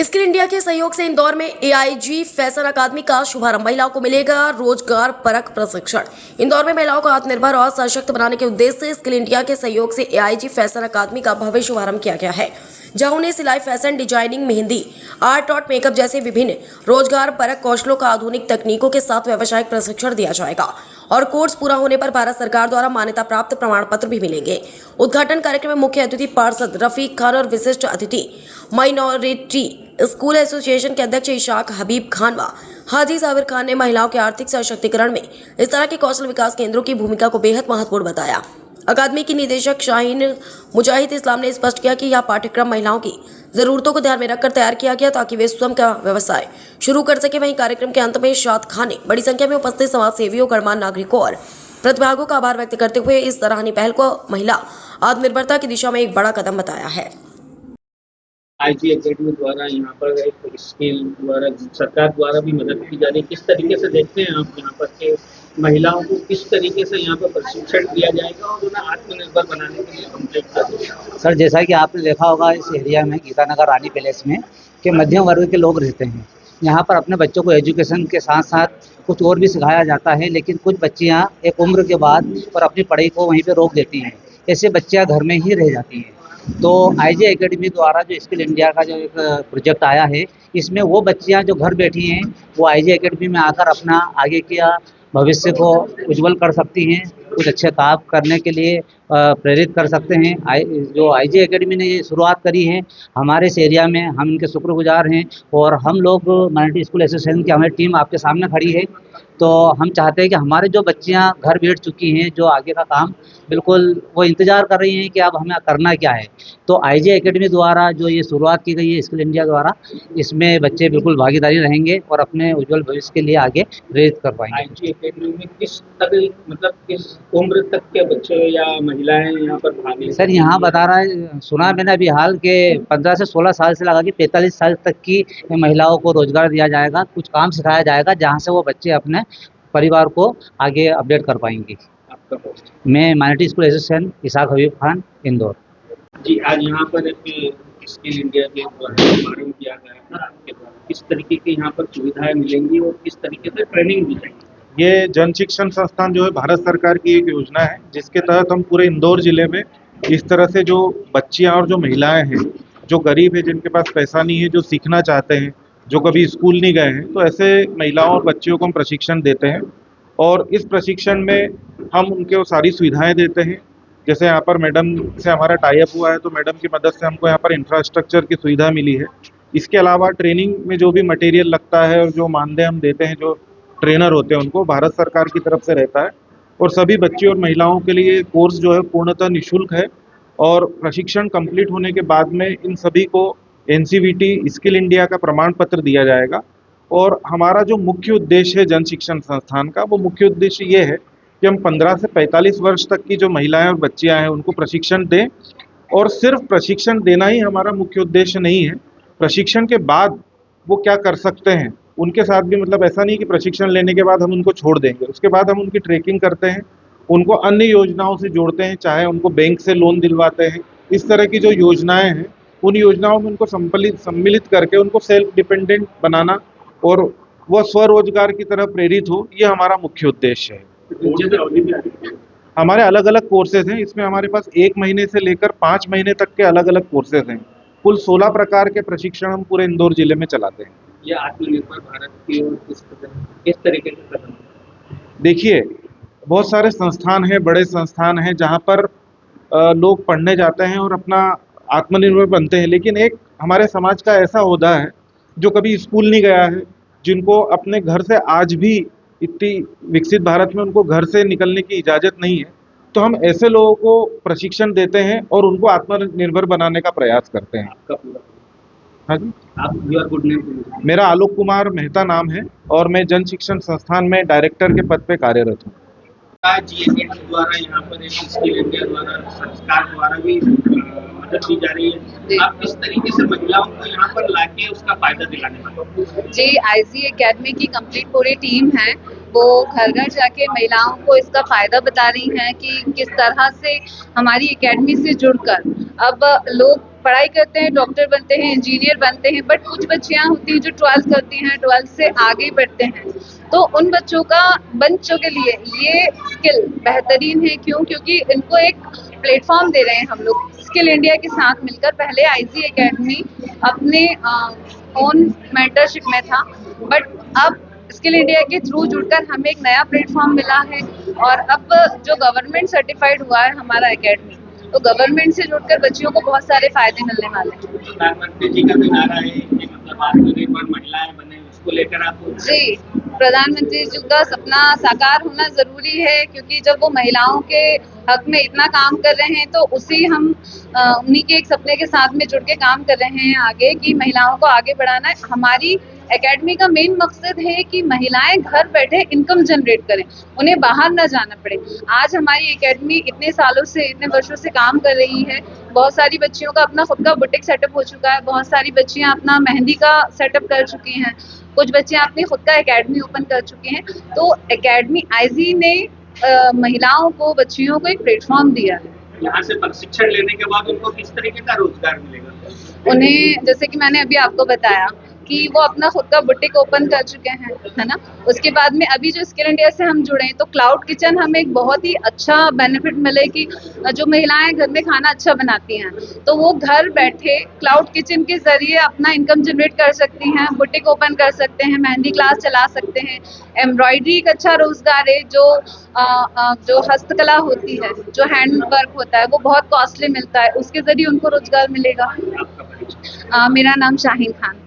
Skill India के सहयोग से इंदौर में एआईजी फैशन अकादमी का शुभारंभ। महिलाओं को मिलेगा रोजगार परक प्रशिक्षण। इंदौर में महिलाओं को आत्मनिर्भर और सशक्त बनाने के उद्देश्य से स्किल इंडिया के सहयोग से एआईजी फैशन अकादमी का भव्य शुभारंभ किया गया है, जहां उन्हें सिलाई, फैशन डिजाइनिंग, मेहंदी आर्ट और मेकअप जैसे विभिन्न रोजगार परक कौशलों का आधुनिक तकनीकों के साथ व्यावसायिक प्रशिक्षण दिया जाएगा और कोर्स पूरा होने पर भारत सरकार द्वारा मान्यता प्राप्त प्रमाण पत्र भी मिलेंगे। उद्घाटन कार्यक्रम में मुख्य अतिथि पार्षद रफीक खान और विशिष्ट अतिथि माइनॉरिटी स्कूल एसोसिएशन के अध्यक्ष इशाक हबीब खान व हाजी साबिर खान ने महिलाओं के आर्थिक सशक्तिकरण में इस तरह के कौशल विकास केंद्रों की भूमिका को बेहद महत्वपूर्ण बताया। अकादमी की निदेशक शाहीन मुजाहिद इस्लाम ने स्पष्ट किया कि यह पाठ्यक्रम महिलाओं की जरूरतों को ध्यान में रखकर तैयार किया गया ताकि वे स्वयं का व्यवसाय शुरू कर सके। वहीं कार्यक्रम के अंत में शाद खान ने बड़ी संख्या में उपस्थित समाज सेवियों, गणमान्य नागरिकों और प्रतिभागियों का आभार व्यक्त करते हुए इस सराहनीय पहल को महिला आत्मनिर्भरता की दिशा में एक बड़ा कदम बताया है। आईजी एकेडमी द्वारा यहाँ पर एक स्किल द्वारा सरकार द्वारा भी मदद की जा रही है। किस तरीके से देखते हैं आप यहाँ पर के महिलाओं को किस तरीके से यहाँ पर प्रशिक्षण दिया जाएगा और उन्हें आत्मनिर्भर बनाने के लिए कम्प्लीट कर? सर, जैसा कि आपने देखा होगा इस एरिया में गीतानगर रानी पैलेस में कि मध्यम वर्ग के लोग रहते हैं। यहाँ पर अपने बच्चों को एजुकेशन के साथ साथ कुछ और भी सिखाया जाता है, लेकिन कुछ बच्चियाँ एक उम्र के बाद पर अपनी पढ़ाई को वहीं पे रोक देती हैं। ऐसे बच्चियाँ घर में ही रह जाती हैं। तो आईजी एकेडमी द्वारा जो स्किल इंडिया का जो एक प्रोजेक्ट आया है, इसमें वो बच्चियाँ जो घर बैठी हैं वो आईजी एकेडमी में आकर अपना आगे का भविष्य को उज्जवल कर सकती हैं, कुछ अच्छे काम करने के लिए प्रेरित कर सकते हैं। जो आईजी एकेडमी ने ये शुरुआत करी है हमारे इस एरिया में, हम इनके शुक्रगुजार हैं और हम लोग माइनॉरिटी स्कूल एसोसिएशन की हमारी टीम आपके सामने खड़ी है। तो हम चाहते हैं कि हमारे जो बच्चियां घर बैठ चुकी हैं, जो आगे का काम बिल्कुल वो इंतज़ार कर रही हैं कि अब हमें करना क्या है, तो आईजी एकेडमी द्वारा जो ये शुरुआत की गई है स्किल इंडिया द्वारा, इसमें बच्चे बिल्कुल भागीदारी रहेंगे और अपने उज्जवल भविष्य के लिए आगे प्रेरित कर पाएंगे। आईजी एकेडमी में किस तक मतलब किस उम्र तक के बच्चे या महिलाएं यहाँ पर भाग ले? सर, यहाँ बता रहा है, सुना मैंने अभी हाल के 15 से 16 साल से लगा कि 45 साल तक की महिलाओं को रोजगार दिया जाएगा, कुछ काम सिखाया जाएगा जहाँ से वो बच्चे अपने परिवार को आगे अपडेट कर पाएंगे। आपका पोस्ट? मैं माइनॉरिटी स्कूल एसोसिएशन इशाक हबीब खान, इंदौर। जी, आज यहाँ पर एक स्किल इंडिया के द्वारा शुभारंभ किया गया है आपके द्वारा, किस तरीके की यहाँ पर सुविधाएं मिलेंगी और किस तरीके से ट्रेनिंग दी जाएगी? ये जन शिक्षण संस्थान जो है भारत सरकार की एक योजना है, जिसके तहत हम पूरे इंदौर जिले में इस तरह से जो बच्चियां और जो महिलाएं हैं, जो गरीब है, जिनके पास पैसा नहीं है, जो सीखना चाहते हैं, जो कभी स्कूल नहीं गए हैं, तो ऐसे महिलाओं और बच्चियों को हम प्रशिक्षण देते हैं और इस प्रशिक्षण में हम उनको सारी सुविधाएं देते हैं। जैसे यहाँ पर मैडम से हमारा टाई अप हुआ है, तो मैडम की मदद से हमको यहाँ पर इंफ्रास्ट्रक्चर की सुविधा मिली है। इसके अलावा ट्रेनिंग में जो भी मटेरियल लगता है और जो मानदेय हम देते हैं, जो ट्रेनर होते हैं, उनको भारत सरकार की तरफ से रहता है और सभी बच्चे और महिलाओं के लिए कोर्स जो है पूर्णतः निःशुल्क है और प्रशिक्षण कंप्लीट होने के बाद में इन सभी को एनसीवीटी स्किल इंडिया का प्रमाण पत्र दिया जाएगा। और हमारा जो मुख्य उद्देश्य है जन शिक्षण संस्थान का, वो मुख्य उद्देश्य ये है कि हम 15 से 45 वर्ष तक की जो महिलाएं और बच्चियां हैं उनको प्रशिक्षण दें। और सिर्फ प्रशिक्षण देना ही हमारा मुख्य उद्देश्य नहीं है, प्रशिक्षण के बाद वो क्या कर सकते हैं उनके साथ भी, मतलब ऐसा नहीं कि प्रशिक्षण लेने के बाद हम उनको छोड़ देंगे, उसके बाद हम उनकी ट्रैकिंग करते हैं, उनको अन्य योजनाओं से जोड़ते हैं, चाहे उनको बैंक से लोन दिलवाते हैं। इस तरह की जो योजनाएं हैं उन योजनाओं में उनको सम्मिलित करके उनको सेल्फ डिपेंडेंट बनाना और वह स्वरोजगार की तरफ प्रेरित हो, ये हमारा मुख्य उद्देश्य है। हमारे अलग अलग कोर्सेज हैं, इसमें हमारे पास 1 महीने से लेकर 5 महीने तक के अलग अलग कोर्सेज हैं। कुल 16 प्रकार के प्रशिक्षण हम पूरे इंदौर जिले में चलाते हैं। यह आत्मनिर्भर भारत की ओर किस तरीके से कदम? देखिए, बहुत सारे संस्थान हैं, बड़े संस्थान हैं जहाँ पर लोग पढ़ने जाते हैं और अपना आत्मनिर्भर बनते हैं, लेकिन एक हमारे समाज का ऐसा ओहदा है जो कभी स्कूल नहीं गया है, जिनको अपने घर से आज भी इतनी विकसित भारत में उनको घर से निकलने की इजाज़त नहीं है, तो हम ऐसे लोगों को प्रशिक्षण देते हैं और उनको आत्मनिर्भर बनाने का प्रयास करते हैं। आपका पूरा? हाँ जी, आप योर गुड नेम? मेरा आलोक कुमार मेहता नाम है और मैं जन शिक्षण संस्थान में डायरेक्टर के पद पे कार्यरत हूँ। जीएसटी द्वारा यहाँ पर एक स्किल इंडिया द्वारा सरकार द्वारा भी मदद दी जा रही है, आप किस तरीके से महिलाओं को यहाँ पर लाके उसका फायदा दिलाने वाले? जी, आईजी एकेडमी की कंप्लीट पूरी टीम है, वो घर घर जाके महिलाओं को इसका फायदा बता रही हैं कि किस तरह से हमारी एकेडमी से जुड़कर अब लोग पढ़ाई करते हैं, डॉक्टर बनते हैं, इंजीनियर बनते हैं, बट कुछ बच्चियां होती हैं जो 12th करती हैं, 12th से आगे बढ़ते हैं, तो उन बच्चों के लिए ये स्किल बेहतरीन है। क्योंकि इनको एक प्लेटफॉर्म दे रहे हैं हम लोग स्किल इंडिया के साथ मिलकर। पहले आईजी एकेडमी अपने ओन मेंटरशिप में था, बट अब स्किल इंडिया के थ्रू जुड़कर हमें एक नया प्लेटफॉर्म मिला है, और अब जो गवर्नमेंट सर्टिफाइड हुआ है हमारा एकेडमी, तो गवर्नमेंट से जुड़कर बच्चियों को बहुत सारे फायदे मिलने वाले हैं। प्रधानमंत्री जी का भी नारा है कि मतलब आत्मनिर्भर महिलाएं बने, उसको लेकर आप जी, प्रधानमंत्री जी का सपना साकार होना जरूरी है, क्योंकि जब वो महिलाओं के हक में इतना काम कर रहे हैं, तो उन्हीं के एक सपने के साथ में जुड़ के काम कर रहे हैं आगे, कि महिलाओं को आगे बढ़ाना है। हमारी एकेडमी का मेन मकसद है कि महिलाएं घर बैठे इनकम जनरेट करें, उन्हें बाहर ना जाना पड़े। आज हमारी एकेडमी इतने वर्षों से काम कर रही है। बहुत सारी बच्चियों का अपना खुद का बुटीक सेटअप हो चुका है, बहुत सारी बच्चियां अपना मेहंदी का सेटअप कर चुकी हैं, कुछ बच्चियां अपनी खुद का एकेडमी ओपन कर चुके हैं। तो एकेडमी आईजी ने महिलाओं को, बच्चियों को एक प्लेटफॉर्म दिया है। यहाँ से प्रशिक्षण लेने के बाद उनको किस तरीके का रोजगार मिलेगा? उन्हें, जैसे कि मैंने अभी आपको बताया कि वो अपना खुद का बुटीक ओपन कर चुके हैं, है ना। उसके बाद में अभी जो स्किल इंडिया से हम जुड़े हैं, तो क्लाउड किचन हमें एक बहुत ही अच्छा बेनिफिट मिले कि जो महिलाएं घर में खाना अच्छा बनाती हैं, तो वो घर बैठे क्लाउड किचन के जरिए अपना इनकम जनरेट कर सकती हैं, बुटीक ओपन कर सकते हैं, मेहंदी क्लास चला सकते हैं। एम्ब्रॉयडरी एक अच्छा रोजगार है, जो हस्तकला होती है, जो हैंड वर्क होता है, वो बहुत कॉस्टली मिलता है, उसके जरिए उनको रोजगार मिलेगा। आपका परिचय? मेरा नाम शाहीन खान।